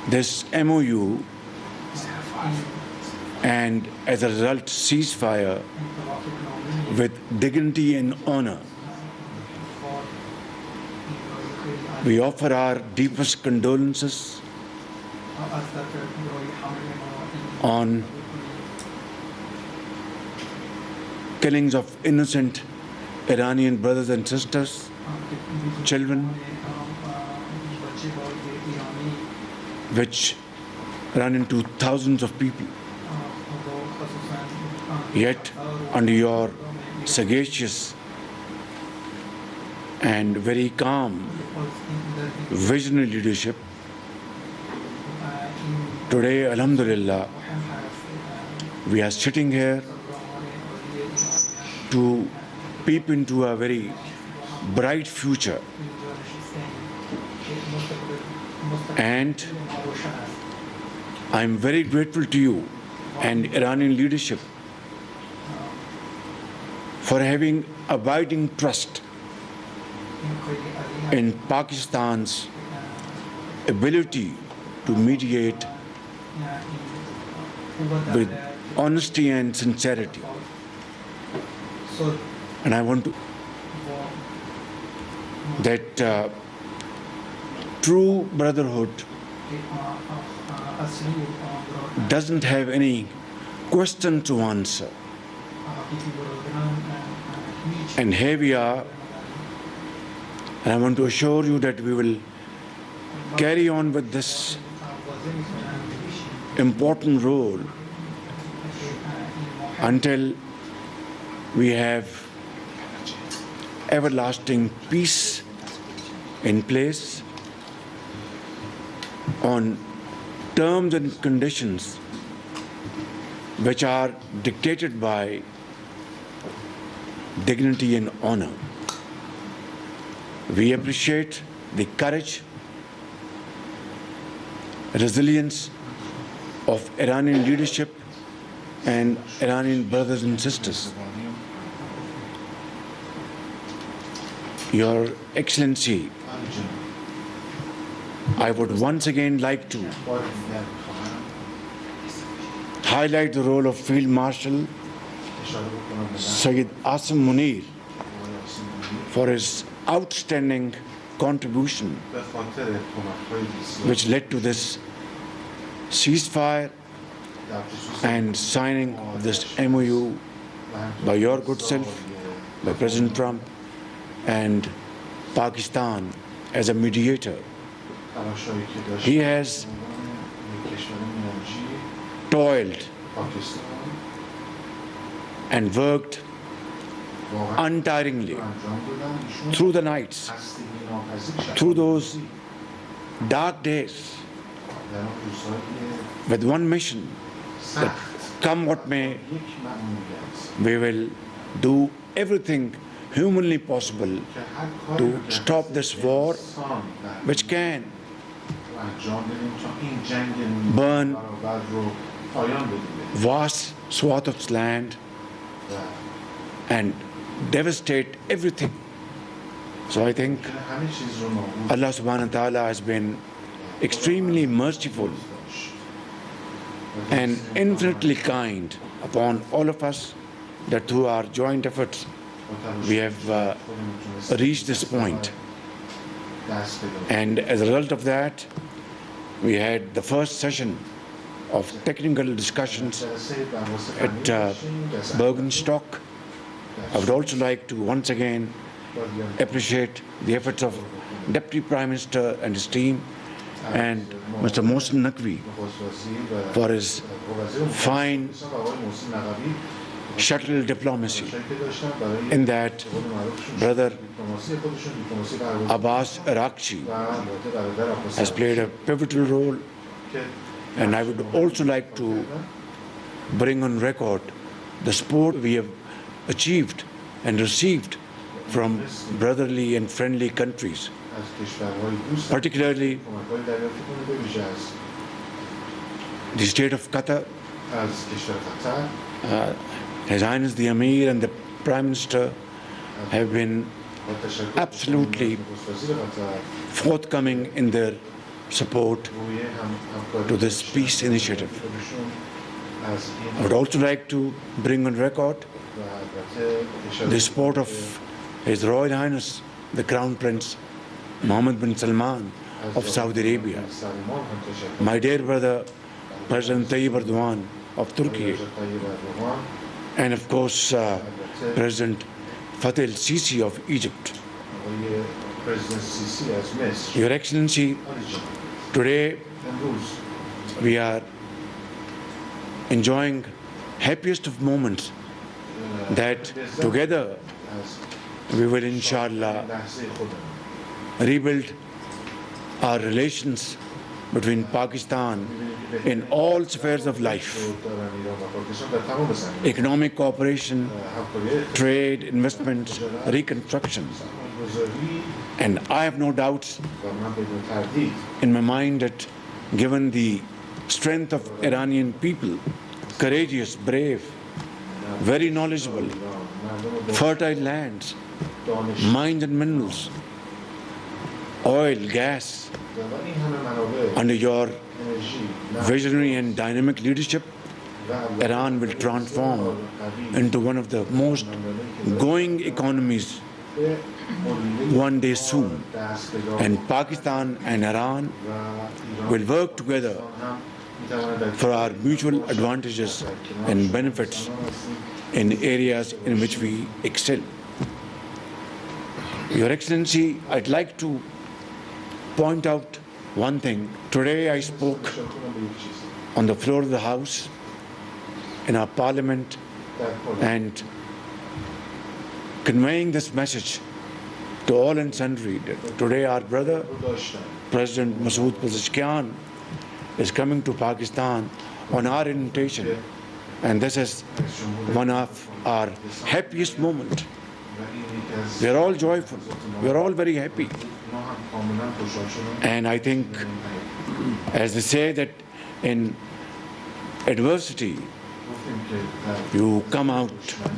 this MOU and as a result ceasefire with dignity and honor. We offer our deepest condolences on killings of innocent Iranian brothers and sisters, children, which run into thousands of people. Yet, under your sagacious and very calm, visionary leadership, today, Alhamdulillah, we are sitting here to peep into a very bright future. And I am very grateful to you and Iranian leadership for having abiding trust in Pakistan's ability to mediate with honesty and sincerity. And I want to that true brotherhood doesn't have any question to answer. And here we are, and I want to assure you that we will carry on with this important role until we have everlasting peace in place on terms and conditions which are dictated by dignity and honor. We appreciate the courage, resilience of Iranian leadership and Iranian brothers and sisters. Your Excellency, I would once again like to highlight the role of Field Marshal Sayyid Asim Munir for his outstanding contribution which led to this ceasefire and signing of this MOU by your good self, by President Trump, and Pakistan as a mediator. He has toiled and worked untiringly through the nights, through those dark days, with one mission, that come what may, we will do everything humanly possible to stop this war, which can burn vast swath of land and devastate everything. So I think Allah subhanahu wa ta'ala has been extremely merciful and infinitely kind upon all of us, that through our joint efforts we have reached this point. And as a result of that, we had the first session of technical discussions at Bergenstock. I would also like to once again appreciate the efforts of Deputy Prime Minister and his team, and Mr. Mohsen Naqvi for his fine shuttle diplomacy, in that Brother Abbas Arakchi has played a pivotal role. And I would also like to bring on record the support we have achieved and received from brotherly and friendly countries, particularly the state of Qatar, His Highness the Amir and the Prime Minister have been absolutely forthcoming in their support to this peace initiative. I would also like to bring on record the support of His Royal Highness, the Crown Prince Mohammed bin Salman of Saudi Arabia, my dear brother President Tayyip Erdogan of Turkey, and of course President Fateh el-Sisi of Egypt. Your Excellency, today we are enjoying happiest of moments that together we will inshallah rebuild our relations between Pakistan in all spheres of life: economic cooperation, trade, investments, reconstruction. And I have no doubts in my mind that given the strength of Iranian people, courageous, brave, very knowledgeable, fertile lands, mines and minerals, oil, gas, under your visionary and dynamic leadership, Iran will transform into one of the most growing economies one day soon. And Pakistan and Iran will work together for our mutual advantages and benefits in areas in which we excel. Your Excellency, I'd like to point out one thing. Today I spoke on the floor of the House in our Parliament and conveying this message to all and sundry that today our brother, President Masoud Pezeshkian, is coming to Pakistan on our invitation, and this is one of our happiest moments. We are all joyful. We are all very happy. And I think, as they say, that in adversity, you come out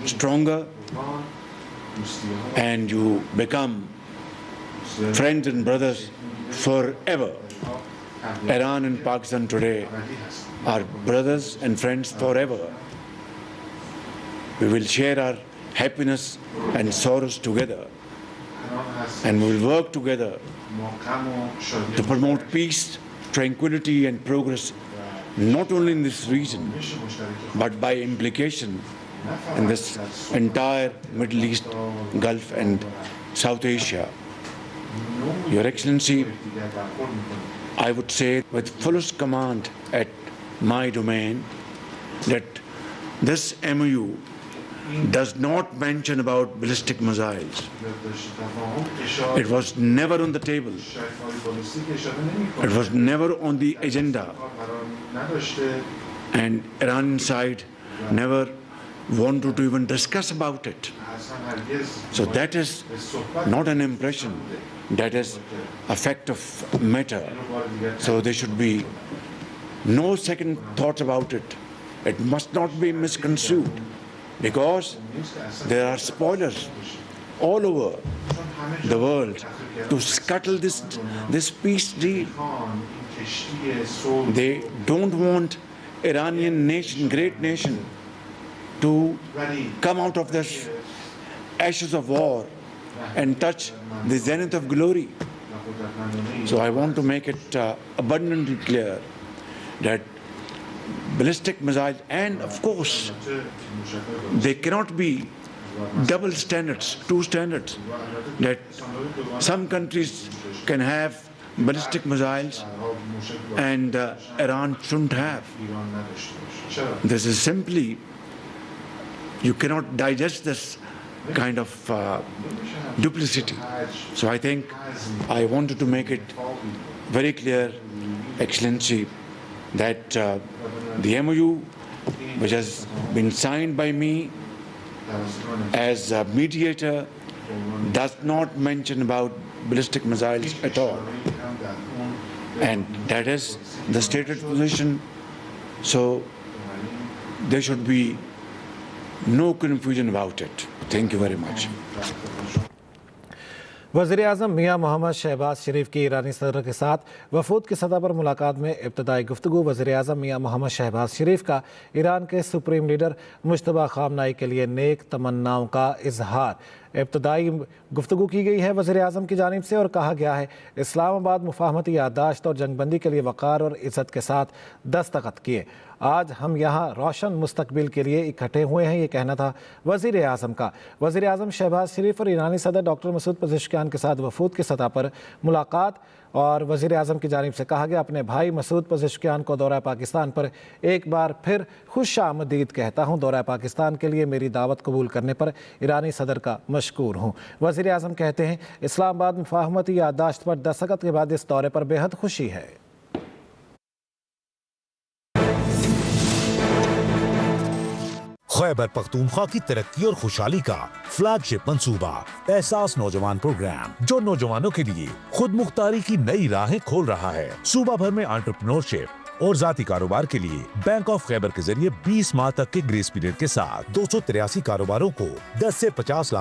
stronger and you become friends and brothers forever. Iran and Pakistan today are brothers and friends forever. We will share our happiness and sorrows together, and we will work together to promote peace, tranquility and progress, not only in this region, but by implication in this entire Middle East, Gulf and South Asia. Your Excellency, I would say with fullest command at my domain that this MOU does not mention about ballistic missiles. It was never on the table. It was never on the agenda. And Iranian side never wanted to even discuss about it. So that is not an impression. That is a fact of matter. So there should be no second thoughts about it. It must not be misconstrued, because there are spoilers all over the world to scuttle this peace deal. They don't want Iranian nation, great nation, to come out of this ashes of war and touch the zenith of glory. So I want to make it abundantly clear that ballistic missiles, and of course, they cannot be double standards, two standards, that some countries can have ballistic missiles and Iran shouldn't have. This is simply, you cannot digest this kind of duplicity. So I think I wanted to make it very clear, Excellency, that the MOU, which has been signed by me as a mediator, does not mention about ballistic missiles at all. And that is the stated position. So there should be no confusion about it. Thank you very much. वज़ीर-ए-आज़म मियां मोहम्मद शहबाज शरीफ की ईरानी सदर के साथ वफूद की सतह पर मुलाकात में इब्तदाई गुफ्तगू। वज़ीर-ए-आज़म मियां मोहम्मद शहबाज शरीफ का ईरान के सुप्रीम लीडर मुश्तबा खामनाई के लिए नेक तमन्नाओं का इजहार। इब्तदाई गुफ्तगू की गई है वज़ीर-ए-आज़म की जानिब से और कहा गया है इस्लामाबाद मुफाहमती याददाश्त और जंगबंदी के लिए वक़ार और इज़्ज़त के साथ दस्तखत किए। आज हम यहाँ रोशन मुस्तकबिल के लिए इकट्ठे हुए हैं, ये कहना था वज़ीर-ए-आज़म का। वज़ीर-ए-आज़म शहबाज शरीफ और ईरानी सदर डॉक्टर मसूद पेज़ेश्कियान के साथ वफूद की सतह पर मुलाकात और वज़ीर-ए-आज़म की जानिब से कहा गया अपने भाई मसूद पेज़ेश्कियान को दौरा पाकिस्तान पर एक बार फिर खुश आमदीद कहता हूँ। दौरा पाकिस्तान के लिए मेरी दावत कबूल करने पर ईरानी सदर का मशकूर हूँ। वज़ीर-ए-आज़म कहते हैं इस्लामाबाद मुफाहमती याददाश्त पर दस्तखत के बाद इस दौरे पर बेहद खुशी है। खैबर पख्तूनख्वा की तरक्की और खुशहाली का फ्लैगशिप मंसूबा एहसास नौजवान प्रोग्राम, जो नौजवानों के लिए खुद मुख्तारी की नई राहें खोल रहा है। सूबा भर में एंटरप्रेन्योरशिप और जाती कारोबार के लिए बैंक ऑफ खैबर के जरिए 20 माह तक के ग्रेस पीरियड के साथ 283 कारोबारों को 10 से 50 लाख